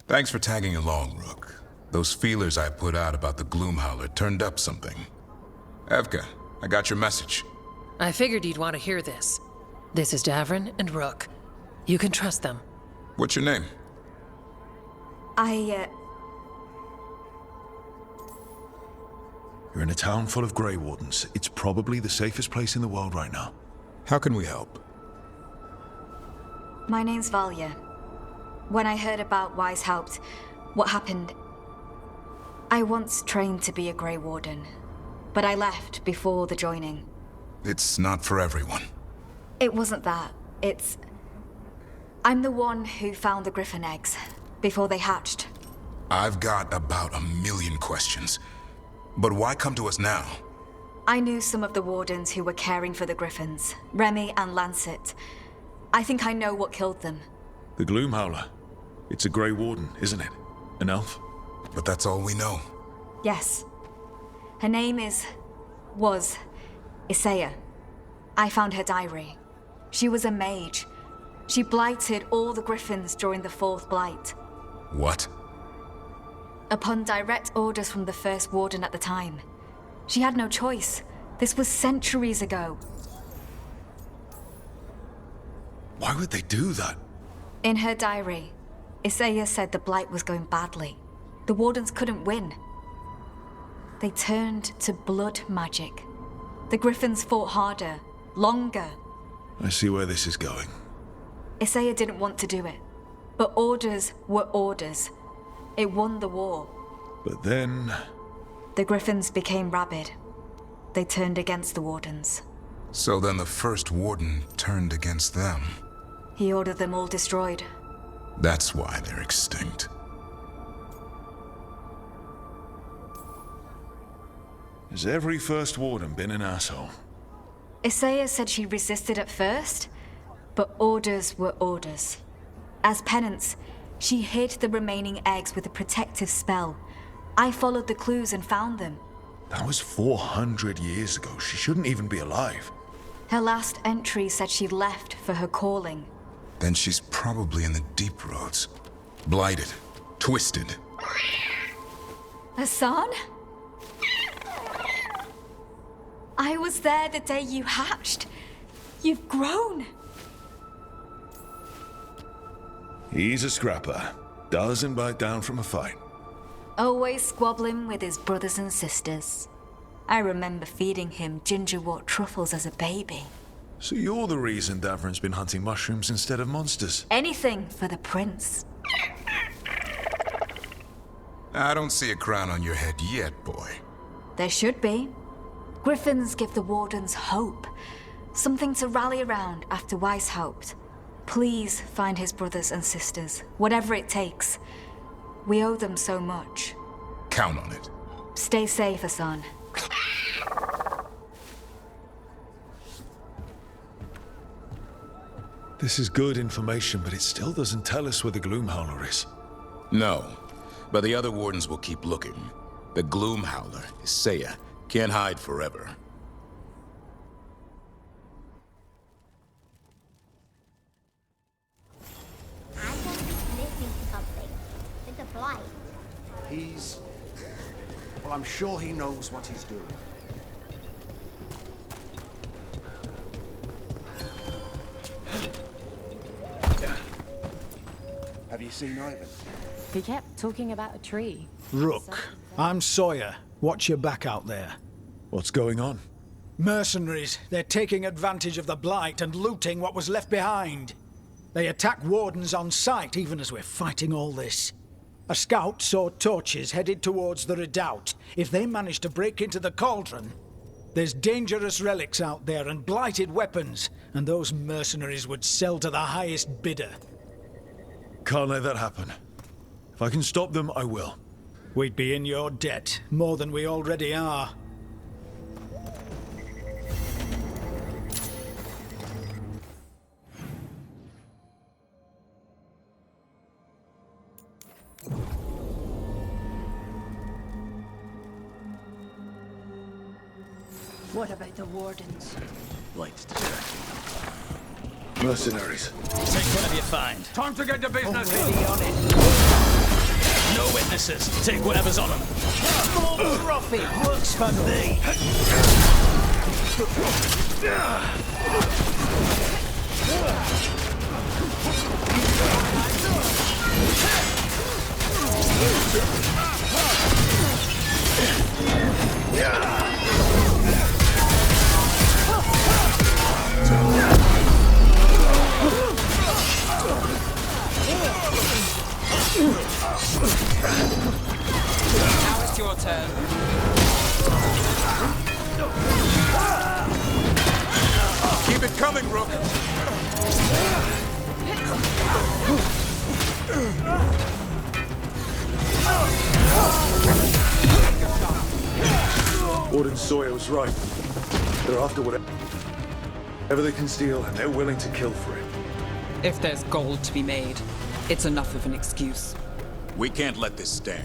Thanks for tagging along, Rook. Those feelers I put out about the Gloomhowler turned up something. Evka, I got your message. I figured you'd want to hear this. This is Davrin and Rook. You can trust them. What's your name? You're in a town full of Grey Wardens. It's probably the safest place in the world right now. How can we help? My name's Valya. When I heard about Weishaupt, what happened... I once trained to be a Grey Warden, but I left before the joining. It's not for everyone. It wasn't that. I'm the one who found the Griffin eggs, before they hatched. I've got about 1,000,000 questions. But why come to us now? I knew some of the Wardens who were caring for the Griffins, Remy and Lancet. I think I know what killed them. The Gloomhowler. It's a Grey Warden, isn't it? An elf? But that's all we know. Yes. Her name was Isaiah. I found her diary. She was a mage. She blighted all the Griffins during the Fourth Blight. What? Upon direct orders from the First Warden at the time. She had no choice. This was centuries ago. Why would they do that? In her diary, Isaiah said the Blight was going badly. The Wardens couldn't win. They turned to blood magic. The Griffins fought harder, longer. I see where this is going. Isaiah didn't want to do it. But orders were orders. It won the war. But then... The Griffins became rabid. They turned against the Wardens. So then the First Warden turned against them. He ordered them all destroyed. That's why they're extinct. Has every First Warden been an asshole? Isaiah said she resisted at first, but orders were orders. As penance, she hid the remaining eggs with a protective spell. I followed the clues and found them. That was 400 years ago. She shouldn't even be alive. Her last entry said she left for her calling. Then she's probably in the deep roads. Blighted. Twisted. Hassan? I was there the day you hatched. You've grown. He's a scrapper. Doesn't bite down from a fight. Always squabbling with his brothers and sisters. I remember feeding him gingerwort truffles as a baby. So you're the reason Davrin's been hunting mushrooms instead of monsters? Anything for the prince. I don't see a crown on your head yet, boy. There should be. Griffins give the Wardens hope. Something to rally around after Weishaupt. Please find his brothers and sisters, whatever it takes. We owe them so much. Count on it. Stay safe, Hassan. This is good information, but it still doesn't tell us where the Gloomhowler is. No, but the other Wardens will keep looking. The Gloomhowler, Isaiah, can't hide forever. I think he's missing something. It's a blight. Well, I'm sure he knows what he's doing. Have you seen Ivan? He kept talking about a tree. Rook, I'm Sawyer. Watch your back out there. What's going on? Mercenaries. They're taking advantage of the Blight and looting what was left behind. They attack Wardens on sight, even as we're fighting all this. A scout saw torches headed towards the redoubt. If they manage to break into the cauldron, there's dangerous relics out there and blighted weapons, and those mercenaries would sell to the highest bidder. Can't let that happen. If I can stop them, I will. We'd be in your debt, more than we already are. What about the Wardens? Light's distracting. Mercenaries. Take whatever you find. Time to get to business! Already on it. apprentices. Take whatever's on them. More profit works for me. Now it's your turn. Keep it coming, Rook. Warden Sawyer was right. They're after whatever they can steal, and they're willing to kill for it. If there's gold to be made, it's enough of an excuse. We can't let this stand.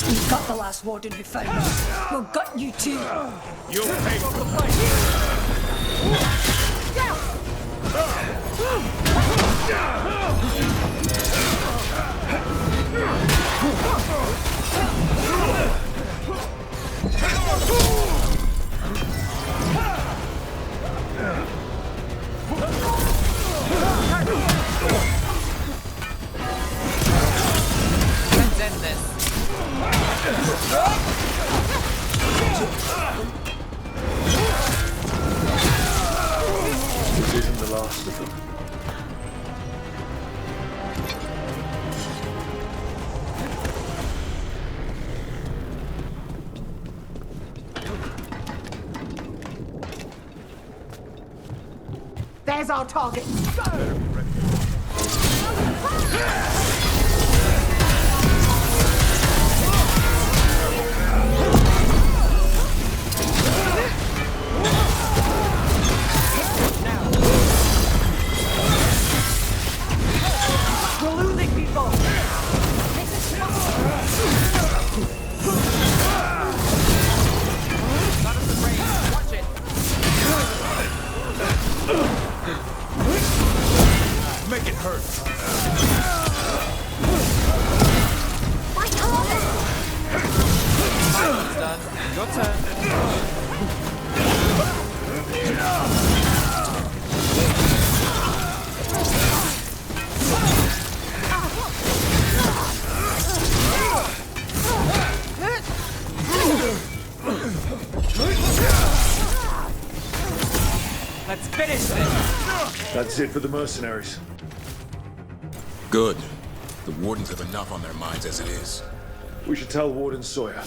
We've got the last warden who found us. We've got you too. You'll pay for the fight. Let's end this. This isn't the last of them. There's our target. We're losing people. Got us the range. Watch it. Make it hurt. It's done. Your turn. Let's finish this. That's it for the mercenaries. Good. The Wardens have enough on their minds as it is. We should tell Warden Sawyer.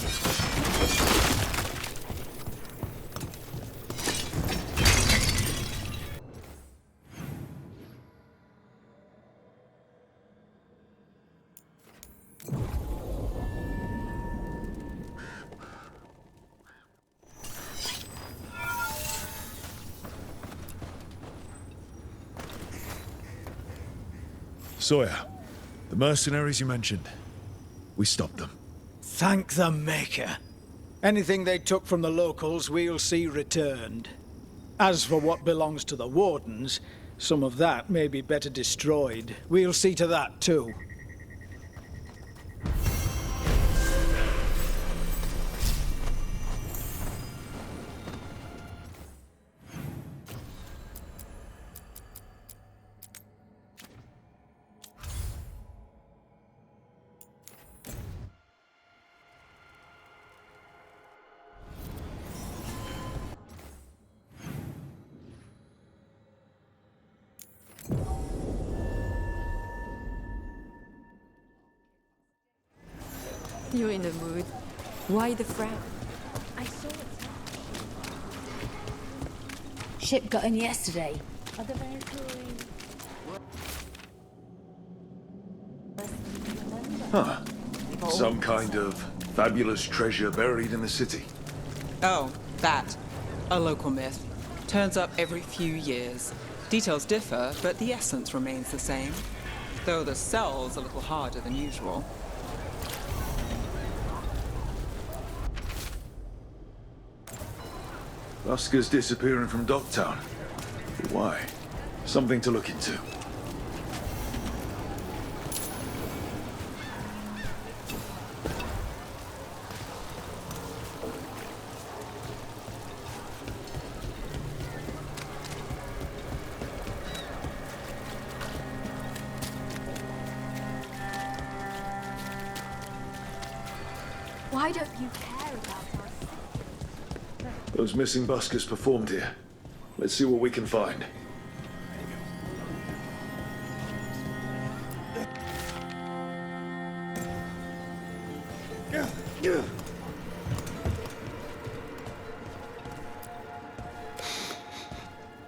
Sawyer, the mercenaries you mentioned, we stopped them. Thank the Maker. Anything they took from the locals, we'll see returned. As for what belongs to the Wardens, some of that may be better destroyed. We'll see to that, too. You're in the mood. Why the frown? I saw it. Ship got in yesterday. Are the very Huh. Some kind of fabulous treasure buried in the city. Oh, that. A local myth. Turns up every few years. Details differ, but the essence remains the same. Though the cell's a little harder than usual. Oscar's disappearing from Docktown. But why? Something to look into. Why don't you care about us? Those missing buskers performed here. Let's see what we can find.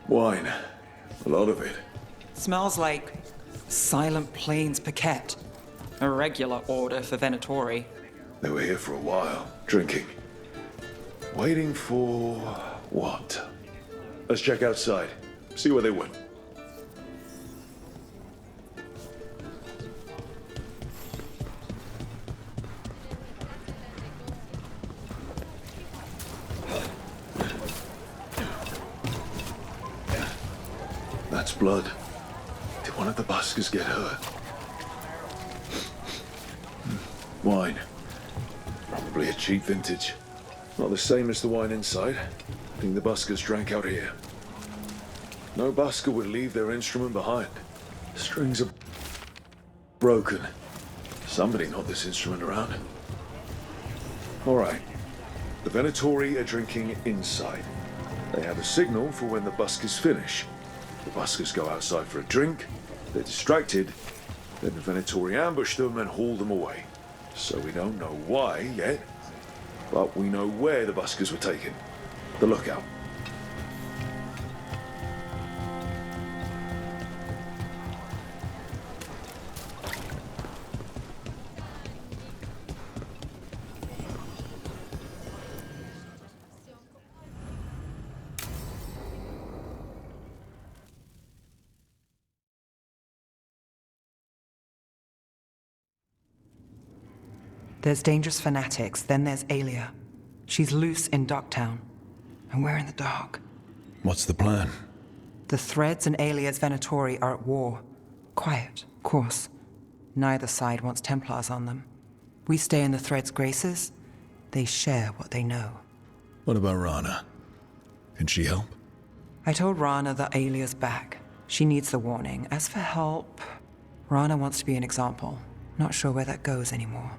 Wine. A lot of it. Smells like Silent Plains Paquette. A regular order for Venatori. They were here for a while, drinking. Waiting for what? Let's check outside. See where they went. That's blood. Did one of the buskers get hurt? Wine. Probably a cheap vintage. Not the same as the wine inside. I think the buskers drank out here. No busker would leave their instrument behind. Strings are broken. Somebody knocked this instrument around. All right. The Venatori are drinking inside. They have a signal for when the buskers finish. The buskers go outside for a drink. They're distracted. Then the Venatori ambush them and haul them away. So we don't know why yet, but we know where the buskers were taken. The lookout. There's dangerous fanatics, then there's Alia. She's loose in Docktown, and we're in the dark. What's the plan? The Threads and Alia's Venatori are at war. Quiet, of course. Neither side wants Templars on them. We stay in the Threads' graces. They share what they know. What about Rana? Can she help? I told Rana that Alia's back. She needs the warning. As for help, Rana wants to be an example. Not sure where that goes anymore.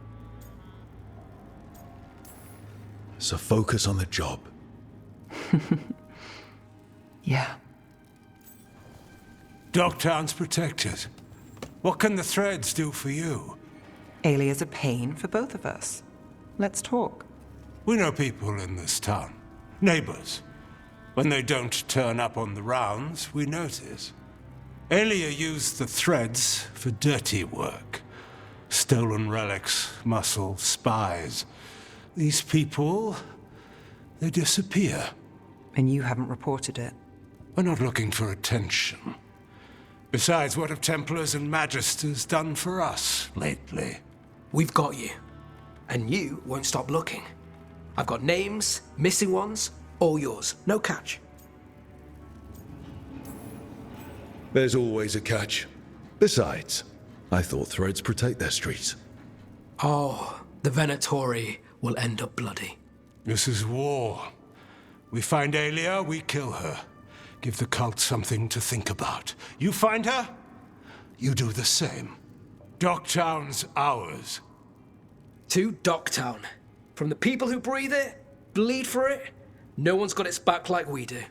So focus on the job. Yeah. Docktown's protected. What can the Threads do for you? Alia's a pain for both of us. Let's talk. We know people in this town. Neighbors. When they don't turn up on the rounds, we notice. Alia used the Threads for dirty work. Stolen relics, muscle, spies. These people, they disappear. And you haven't reported it. We're not looking for attention. Besides, what have Templars and Magisters done for us lately? We've got you. And you won't stop looking. I've got names, missing ones, all yours. No catch. There's always a catch. Besides, I thought Threads protect their streets. Oh, the Venatori will end up bloody. This is war. We find Alia, we kill her. Give the cult something to think about. You find her, you do the same. Docktown's ours. To Docktown. From the people who breathe it, bleed for it, no one's got its back like we do.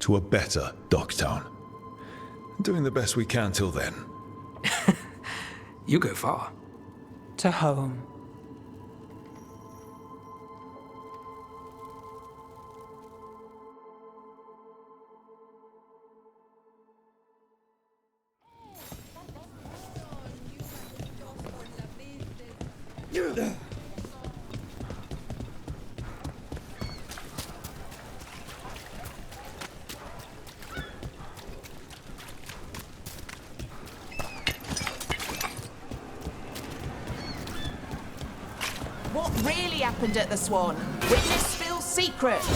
To a better Docktown. Doing the best we can till then. You go far. To home. What really happened at the Swan? Witness spills secrets.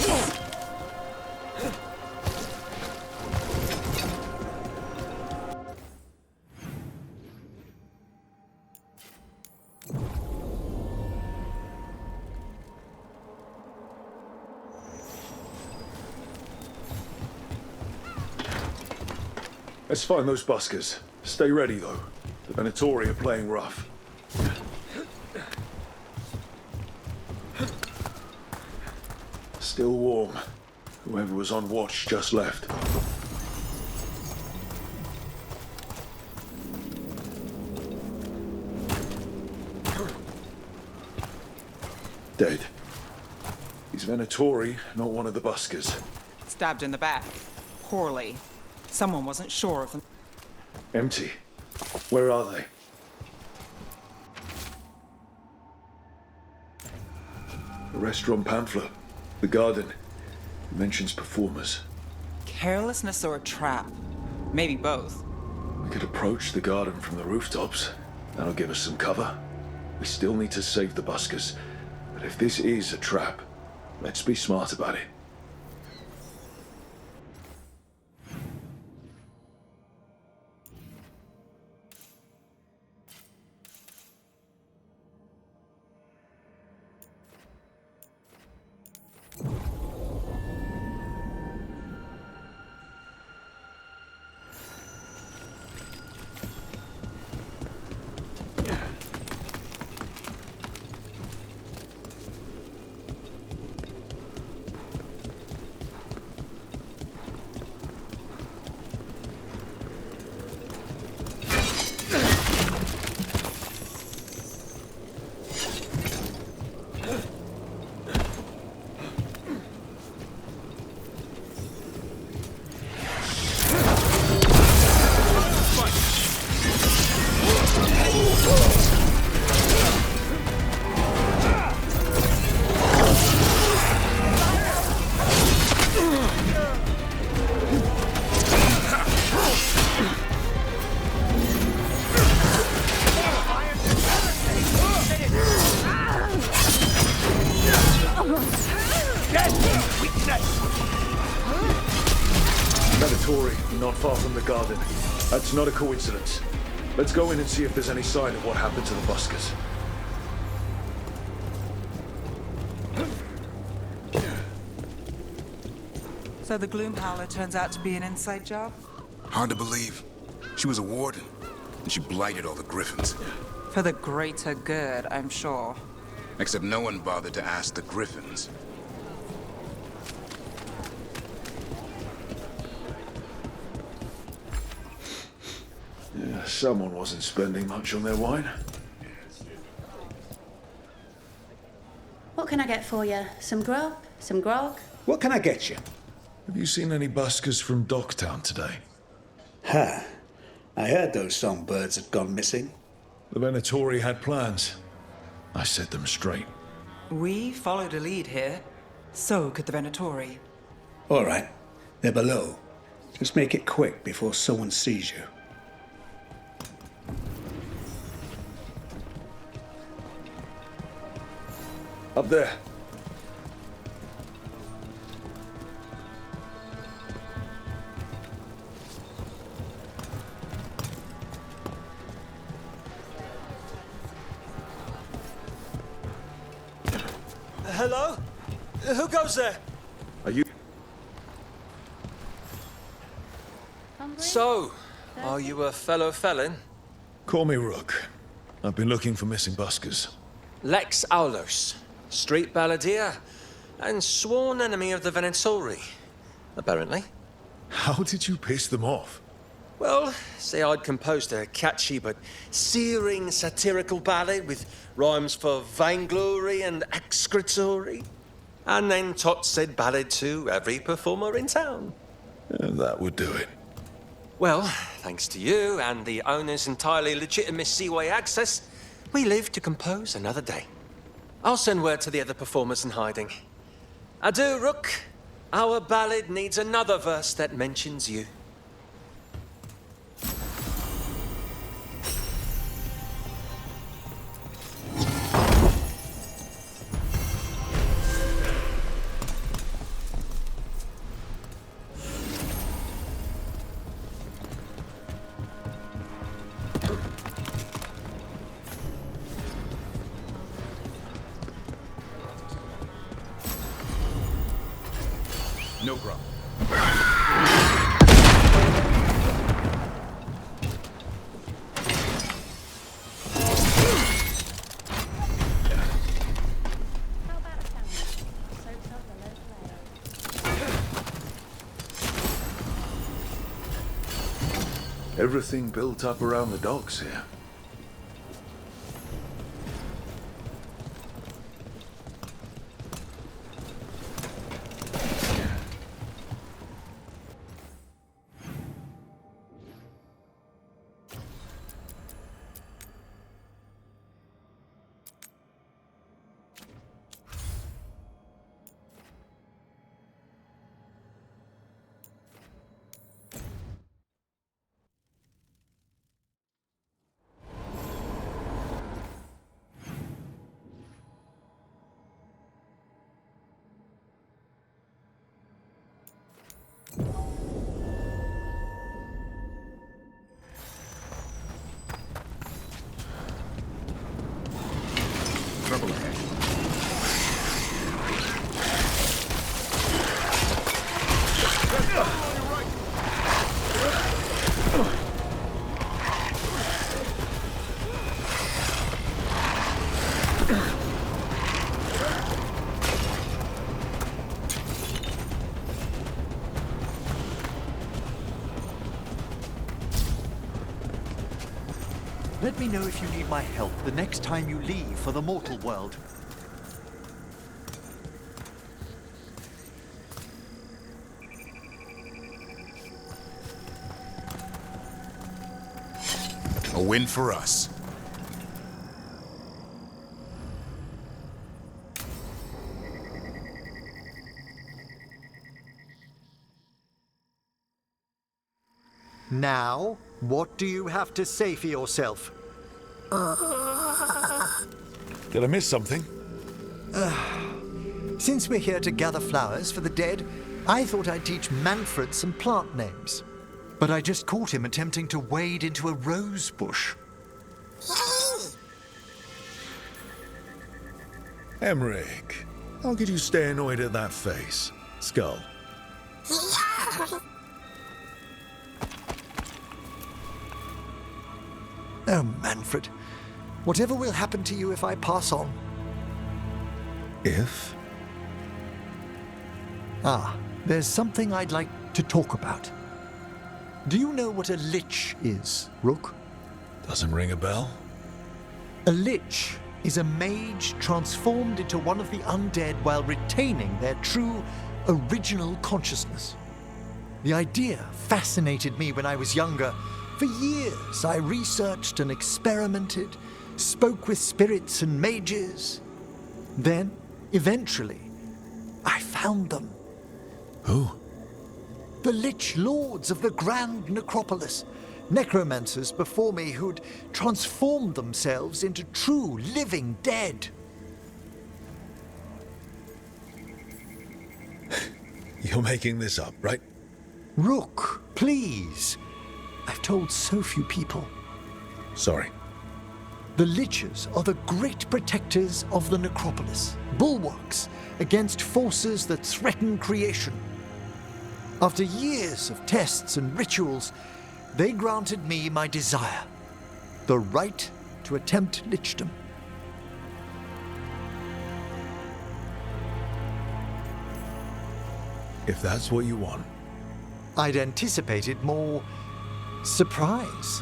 Let's find those buskers. Stay ready, though. The Venatori are playing rough. Still warm. Whoever was on watch just left. Dead. He's Venatori, not one of the buskers. Stabbed in the back. Poorly. Someone wasn't sure of them. Empty. Where are they? The restaurant pamphlet. The garden. It mentions performers. Carelessness or a trap? Maybe both. We could approach the garden from the rooftops. That'll give us some cover. We still need to save the buskers. But if this is a trap, let's be smart about it. Venatori, not far from the garden. That's not a coincidence. Let's go in and see if there's any sign of what happened to the buskers. So the Gloom Howler turns out to be an inside job? Hard to believe. She was a warden, and she blighted all the Griffins. For the greater good, I'm sure. Except no one bothered to ask the Griffins. Yeah, someone wasn't spending much on their wine. What can I get for you? Some grub? Some grog? What can I get you? Have you seen any buskers from Docktown today? Ha! I heard those songbirds had gone missing. The Venatori had plans. I set them straight. We followed a lead here. So could the Venatori. All right. They're below. Just make it quick before someone sees you. Up there. Hello? Who goes there? Are you... So, are you a fellow felon? Call me Rook. I've been looking for missing buskers. Lex Aulos, street balladeer, and sworn enemy of the Venatori, apparently. How did you piss them off? Well, say I'd composed a catchy but searing satirical ballad with rhymes for vainglory and excretory. And then Tot said ballad to every performer in town. That would do it. Well, thanks to you and the owner's entirely legitimate Seaway access, we live to compose another day. I'll send word to the other performers in hiding. Adieu, Rook. Our ballad needs another verse that mentions you. No problem. Everything built up around the docks here. Trouble ahead. Let me know if you need my help the next time you leave for the mortal world. A win for us. Now, what do you have to say for yourself? Did I miss something? Since we're here to gather flowers for the dead, I thought I'd teach Manfred some plant names. But I just caught him attempting to wade into a rose bush. Emmerich, how could you stay annoyed at that face? Skull. Oh, Manfred. Whatever will happen to you if I pass on? If? There's something I'd like to talk about. Do you know what a lich is, Rook? Doesn't ring a bell? A lich is a mage transformed into one of the undead while retaining their true, original consciousness. The idea fascinated me when I was younger. For years, I researched and experimented, spoke with spirits and mages. Then, eventually, I found them. Who? The Lich Lords of the Grand Necropolis. Necromancers before me who'd transformed themselves into true living dead. You're making this up, right? Rook, please. I've told so few people. Sorry. The Liches are the great protectors of the Necropolis, bulwarks against forces that threaten creation. After years of tests and rituals, they granted me my desire, the right to attempt lichdom. If that's what you want. I'd anticipated more surprise.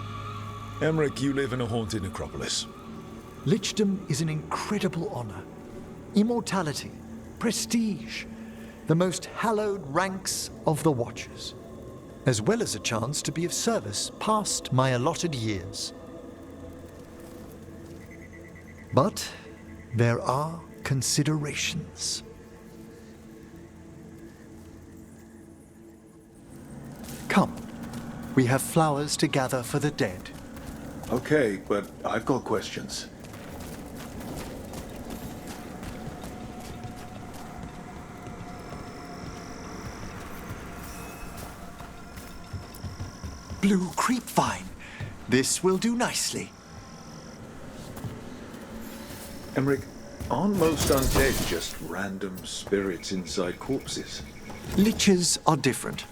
Emmerich, you live in a haunted necropolis. Lichdom is an incredible honor. Immortality, prestige, the most hallowed ranks of the Watchers, as well as a chance to be of service past my allotted years. But there are considerations. Come, we have flowers to gather for the dead. Okay, but I've got questions. Blue creepvine. This will do nicely. Emmerich, aren't most undead just random spirits inside corpses? Liches are different.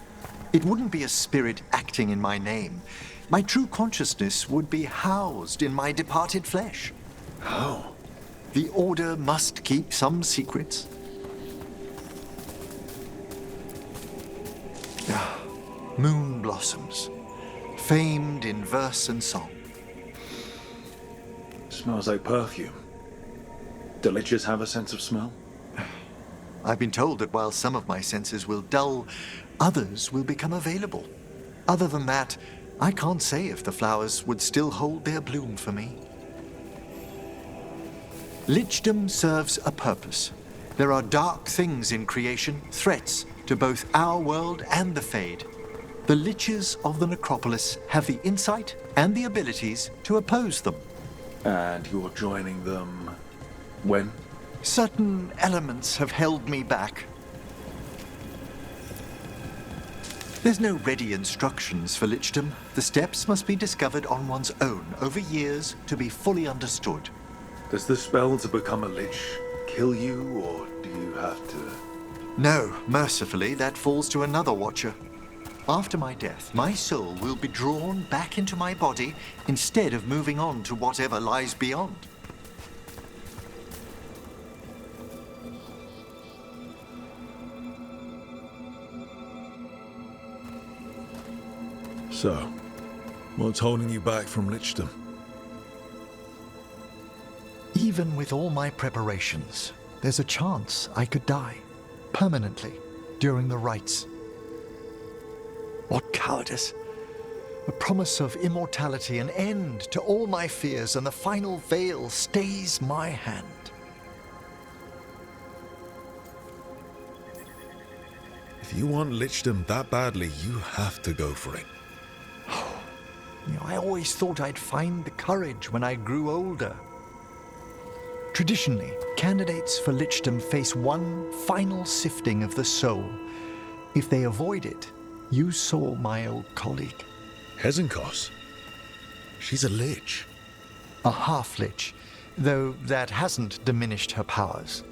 It wouldn't be a spirit acting in my name. My true consciousness would be housed in my departed flesh. How? The Order must keep some secrets. Moon blossoms, famed in verse and song. Smells like perfume. Do liches have a sense of smell? I've been told that while some of my senses will dull, others will become available. Other than that, I can't say if the flowers would still hold their bloom for me. Lichdom serves a purpose. There are dark things in creation, threats to both our world and the Fade. The Liches of the Necropolis have the insight and the abilities to oppose them. And you're joining them when? Certain elements have held me back. There's no ready instructions for Lichdom. The steps must be discovered on one's own over years to be fully understood. Does the spell to become a lich kill you, or do you have to? No, mercifully, that falls to another watcher. After my death, my soul will be drawn back into my body instead of moving on to whatever lies beyond. So, what's holding you back from Lichdom? Even with all my preparations, there's a chance I could die permanently during the rites. What cowardice! A promise of immortality, an end to all my fears, and the final veil stays my hand. If you want Lichdom that badly, you have to go for it. I always thought I'd find the courage when I grew older. Traditionally, candidates for Lichdom face one final sifting of the soul. If they avoid it, you saw my old colleague. Hezenkos? She's a lich. A half-lich, though that hasn't diminished her powers.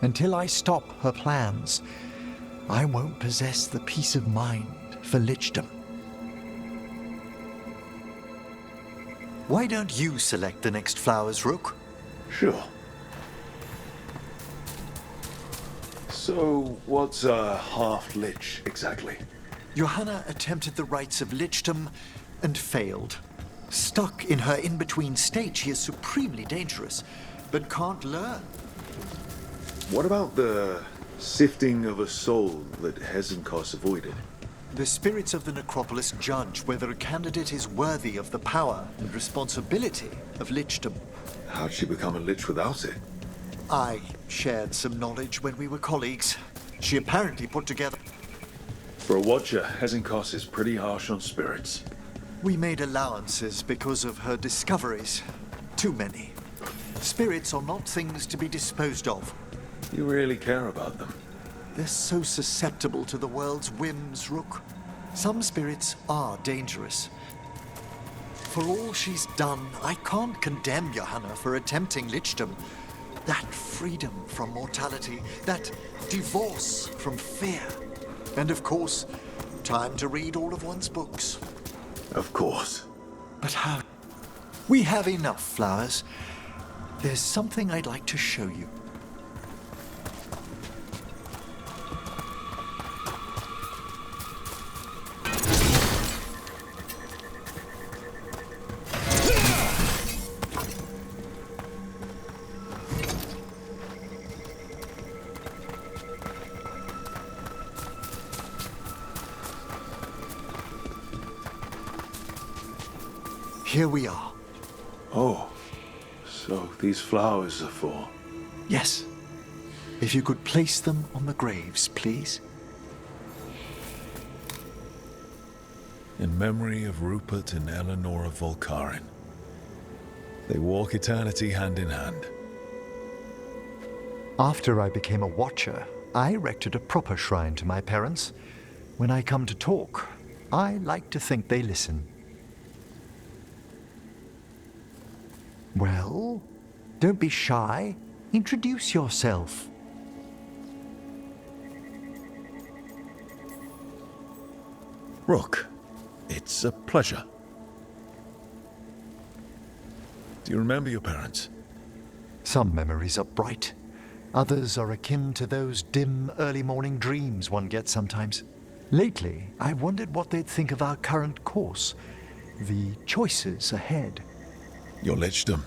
Until I stop her plans, I won't possess the peace of mind for Lichdom. Why don't you select the next flowers, Rook? Sure. So, what's a half-lich exactly? Johanna attempted the rites of Lichdom and failed. Stuck in her in-between state, she is supremely dangerous, but can't learn. What about the sifting of a soul that Hezenkos avoided? The spirits of the Necropolis judge whether a candidate is worthy of the power and responsibility of Lichdom. How'd she become a lich without it? I shared some knowledge when we were colleagues. She apparently put together... For a watcher, Hezenkos is pretty harsh on spirits. We made allowances because of her discoveries. Too many. Spirits are not things to be disposed of. You really care about them. They're so susceptible to the world's whims, Rook. Some spirits are dangerous. For all she's done, I can't condemn Johanna for attempting Lichdom. That freedom from mortality, that divorce from fear. And of course, time to read all of one's books. Of course. But how? We have enough flowers. There's something I'd like to show you. Here we are. Oh, so these flowers are for... Yes. If you could place them on the graves, please. In memory of Rupert and Eleanor of Volkaren. They walk eternity hand in hand. After I became a watcher, I erected a proper shrine to my parents. When I come to talk, I like to think they listen. Well, don't be shy. Introduce yourself. Rook, it's a pleasure. Do you remember your parents? Some memories are bright. Others are akin to those dim, early morning dreams one gets sometimes. Lately, I wondered what they'd think of our current course, the choices ahead. Your lichdom.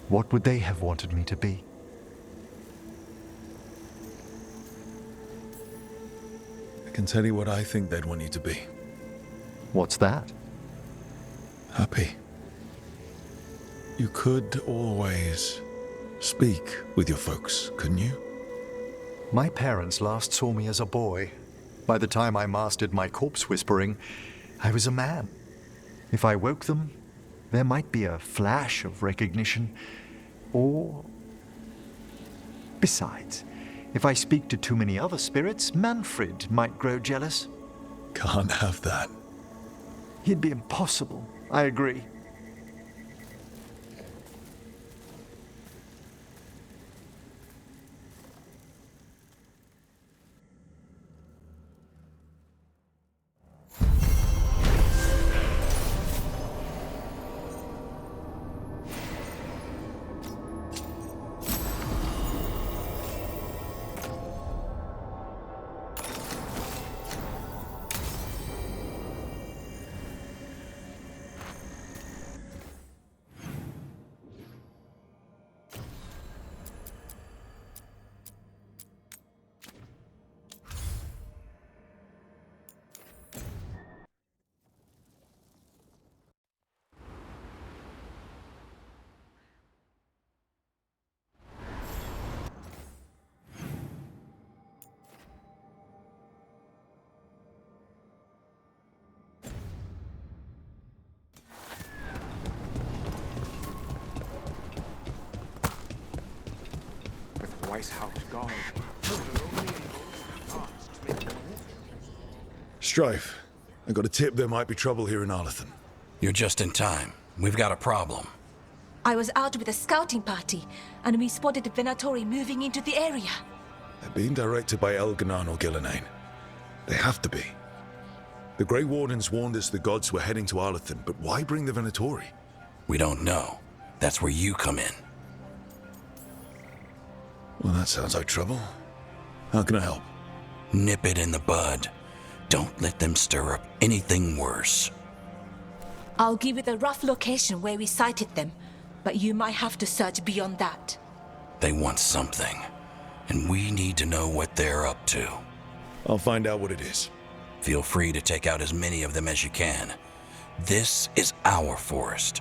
What would they have wanted me to be? I can tell you what I think they'd want you to be. What's that? Happy. You could always speak with your folks, couldn't you? My parents last saw me as a boy. By the time I mastered my corpse whispering, I was a man. If I woke them, there might be a flash of recognition, or... Besides, if I speak to too many other spirits, Manfred might grow jealous. Can't have that. He'd be impossible, I agree. Strife, I got a tip there might be trouble here in Arlington. You're just in time. We've got a problem. I was out with a scouting party, and we spotted the Venatori moving into the area. They're being directed by Elganon or Gillenane. They have to be. The Grey Wardens warned us the gods were heading to Arlington, but why bring the Venatori? We don't know. That's where you come in. Well, that sounds like trouble. How can I help? Nip it in the bud. Don't let them stir up anything worse. I'll give you the rough location where we sighted them, but you might have to search beyond that. They want something, and we need to know what they're up to. I'll find out what it is. Feel free to take out as many of them as you can. This is our forest.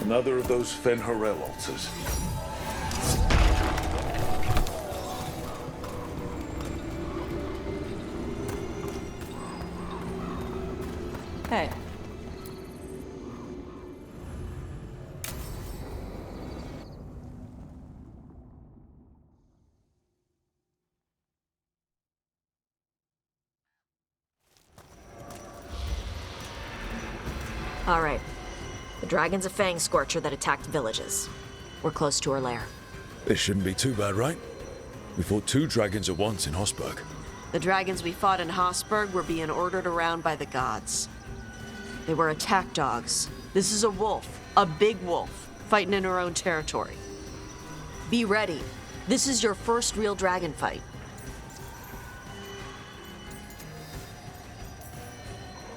Another of those Fen-Harel altars. Hey. All right. The dragon's a fang scorcher that attacked villages. We're close to her lair. This shouldn't be too bad, right? We fought 2 dragons at once in Hosberg. The dragons we fought in Hosberg were being ordered around by the gods. They were attack dogs. This is a wolf, a big wolf, fighting in her own territory. Be ready. This is your first real dragon fight.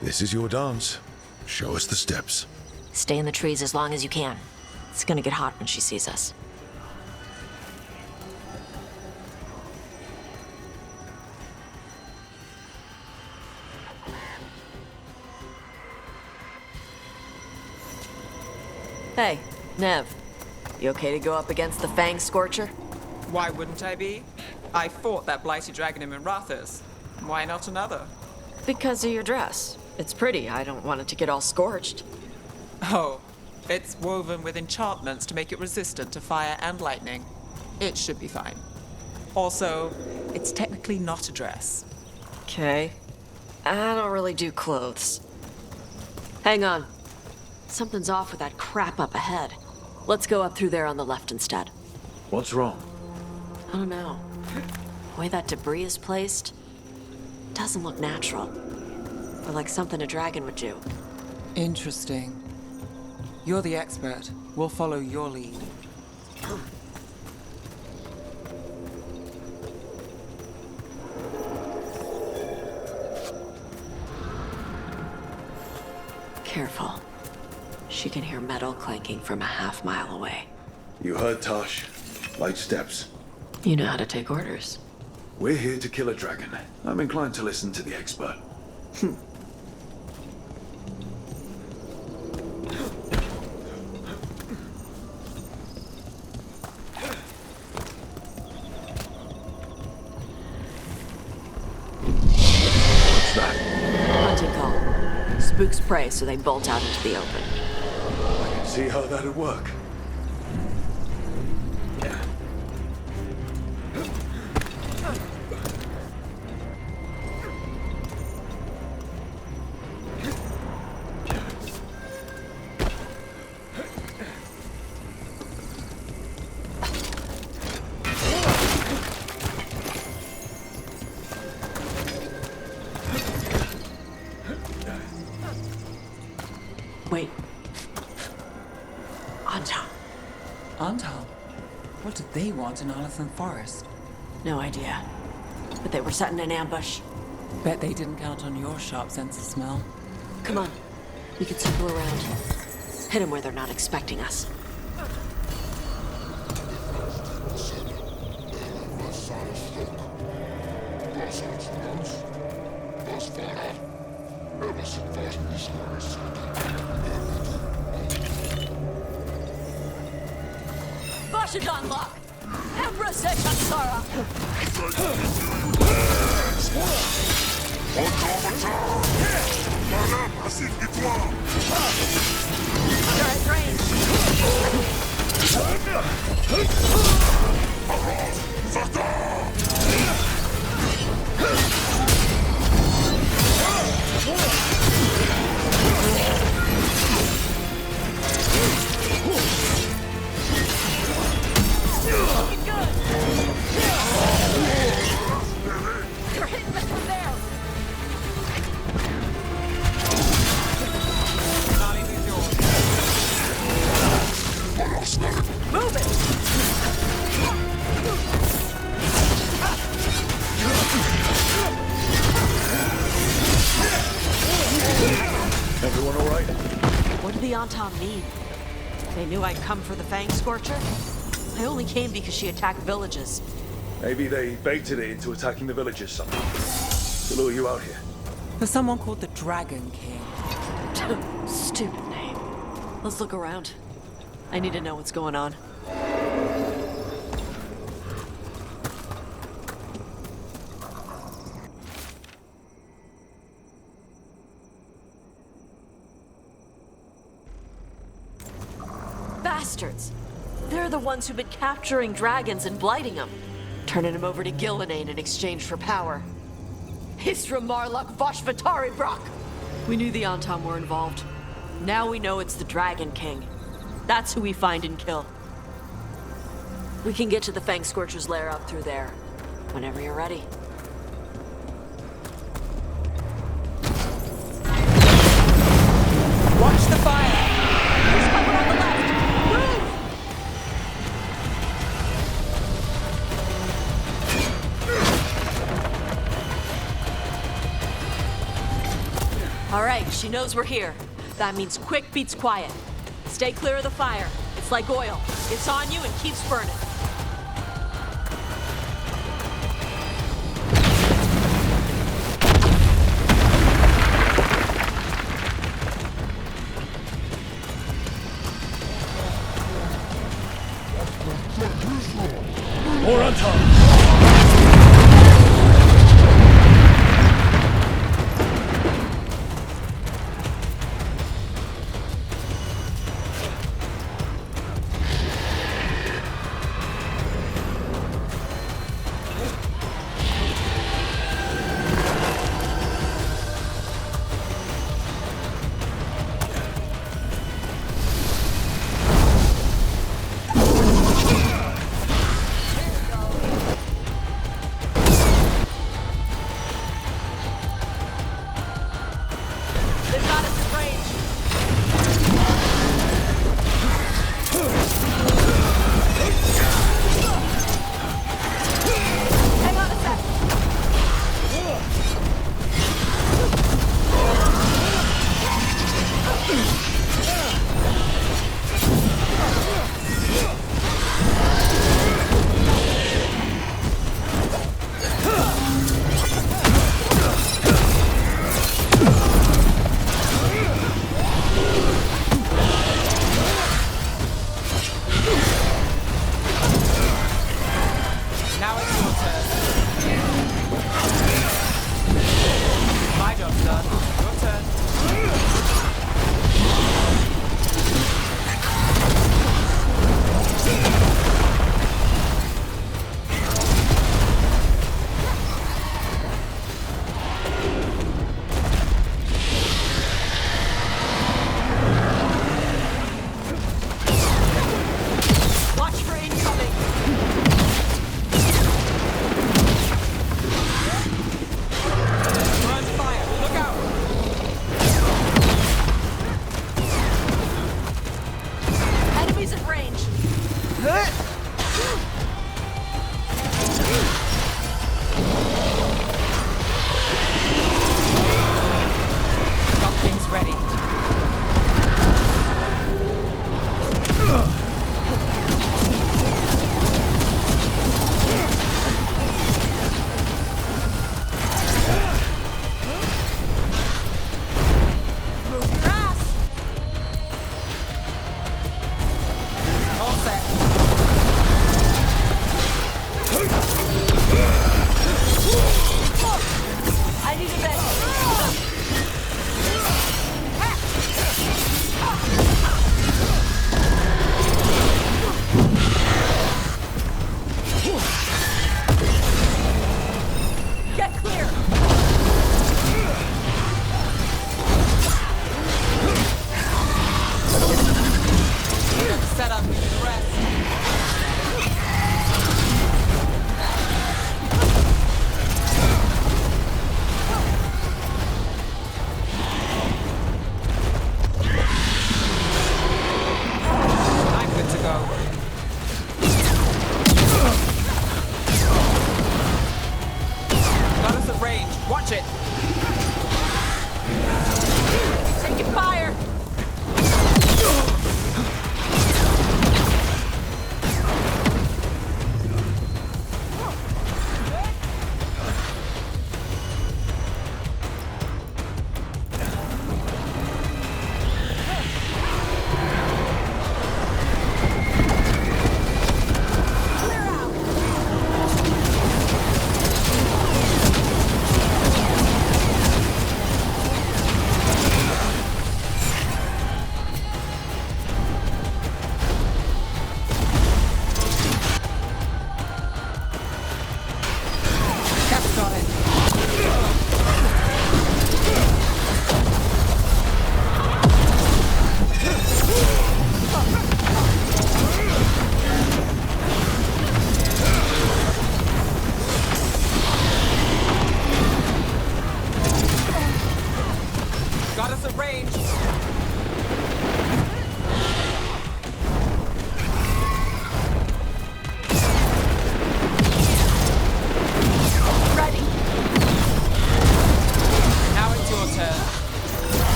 This is your dance. Show us the steps. Stay in the trees as long as you can. It's gonna get hot when she sees us. Hey, Nev. You okay to go up against the Fang Scorcher? Why wouldn't I be? I fought that blighty dragon in Rathas. Why not another? Because of your dress. It's pretty. I don't want it to get all scorched. Oh, it's woven with enchantments to make it resistant to fire and lightning. It should be fine. Also, it's technically not a dress. Okay. I don't really do clothes. Hang on. Something's off with that crap up ahead. Let's go up through there on the left instead. What's wrong? I don't know. The way that debris is placed doesn't look natural. Or like something a dragon would do. Interesting. You're the expert. We'll follow your lead. Careful. She can hear metal clanking from a half-mile away. You heard Tosh. Light steps. You know how to take orders. We're here to kill a dragon. I'm inclined to listen to the expert. What's that? Hunting call. Spooks prey, so they bolt out into the open. I can see how that'd work. Wait. Anton. Anton? What did they want in Arlington Forest? No idea. But they were setting an ambush. Bet they didn't count on your sharp sense of smell. Come on. We can circle around. Hit them where they're not expecting us. Bashadan lock! Empress Ekansara! Under its range! You're hitting us from there! Move it! Everyone all right? What did the Anton mean? They knew I'd come for the Fang Scorcher? I only came because she attacked villages. Maybe they baited it into attacking the villagers somehow. To lure you out here. For someone called the Dragon King. Stupid name. Let's look around. I need to know what's going on. Bastards! They're the ones who've been capturing dragons and blighting them, turning them over to Gillinane in exchange for power. Hisra Marluk Voshvatari Brock! We knew the Antam were involved. Now we know it's the Dragon King. That's who we find and kill. We can get to the Fang Scorcher's lair up through there, whenever you're ready. Watch the fire! There's cover on the left! Move! All right, she knows we're here. That means quick beats quiet. Stay clear of the fire. It's like oil. It's on you and keeps burning. More on top.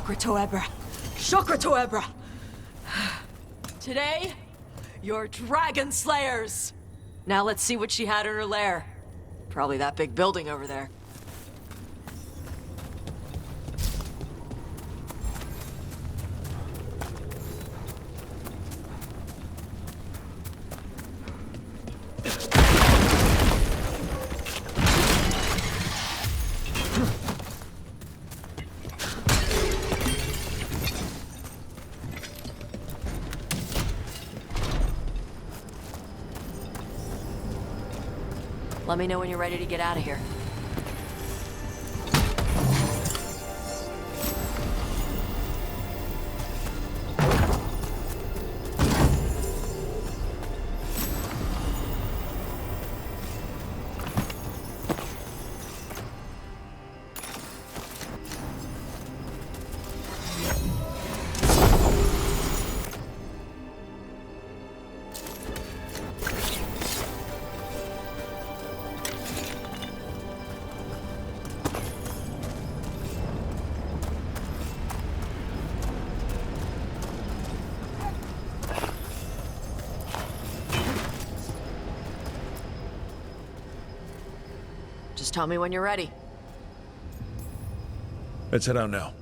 Shokra Toebra. Shokra Toebra. Today, you're dragon slayers. Now let's see what she had in her lair. Probably that big building over there. Let me know when you're ready to get out of here. Just tell me when you're ready. Let's head out now.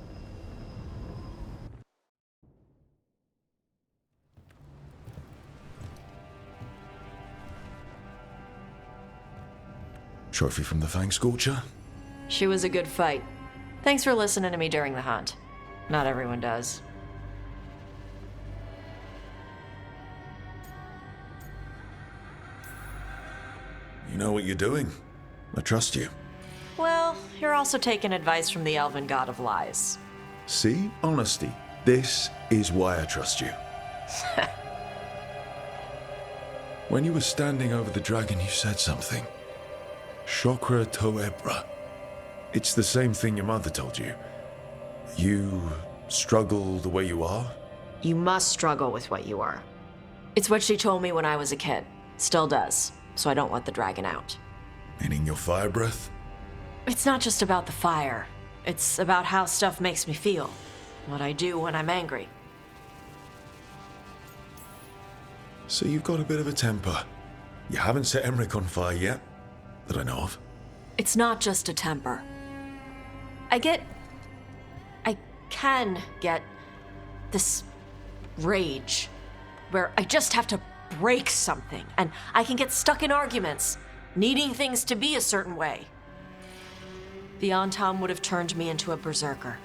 Trophy from the Fang Scorcher? She was a good fight. Thanks for listening to me during the hunt. Not everyone does. You know what you're doing. I trust you. Well, you're also taking advice from the elven god of lies. See? Honesty. This is why I trust you. When you were standing over the dragon, you said something. Shokra Toebra. It's the same thing your mother told you. You struggle the way you are? You must struggle with what you are. It's what she told me when I was a kid. Still does, so I don't let the dragon out. Meaning your fire breath? It's not just about the fire. It's about how stuff makes me feel. What I do when I'm angry. So you've got a bit of a temper. You haven't set Emmerich on fire yet, that I know of. It's not just a temper. I can get this rage where I just have to break something, and I can get stuck in arguments, needing things to be a certain way. The Antam would have turned me into a berserker,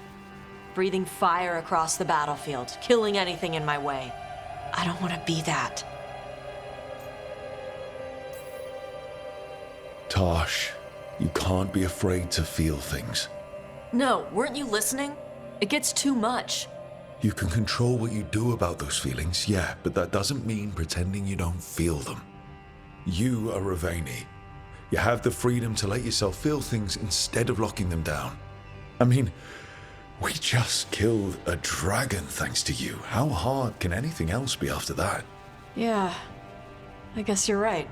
breathing fire across the battlefield, killing anything in my way. I don't want to be that. Tosh, you can't be afraid to feel things. No, weren't you listening? It gets too much. You can control what you do about those feelings, yeah, but that doesn't mean pretending you don't feel them. You are Ravani. You have the freedom to let yourself feel things instead of locking them down. I mean, we just killed a dragon thanks to you. How hard can anything else be after that? Yeah, I guess you're right.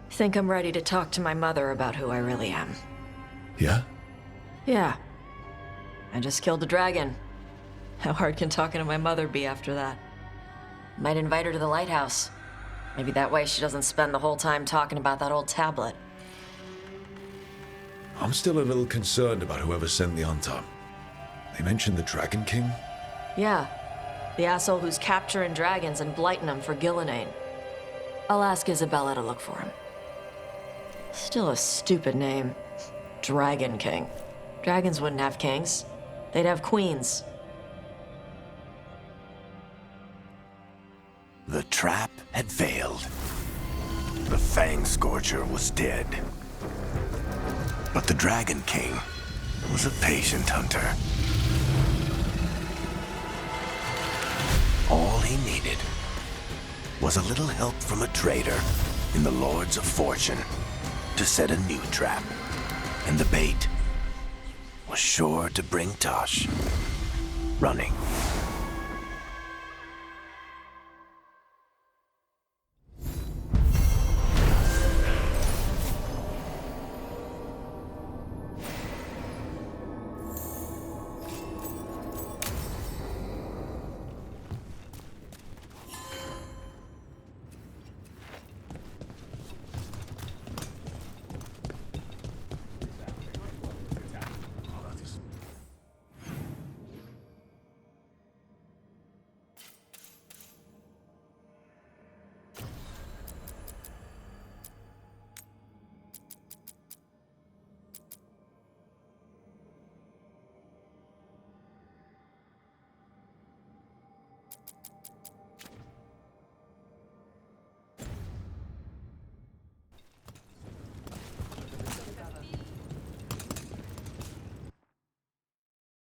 Think I'm ready to talk to my mother about who I really am. Yeah? Yeah. I just killed a dragon. How hard can talking to my mother be after that? Might invite her to the lighthouse. Maybe that way she doesn't spend the whole time talking about that old tablet. I'm still a little concerned about whoever sent the Antam. They mentioned the Dragon King? Yeah. The asshole who's capturing dragons and blighting them for Gillinane. I'll ask Isabella to look for him. Still a stupid name. Dragon King. Dragons wouldn't have kings. They'd have queens. The trap had failed. The Fang Scorcher was dead. But the Dragon King was a patient hunter. All he needed was a little help from a trader in the Lords of Fortune to set a new trap. And the bait was sure to bring Tosh running.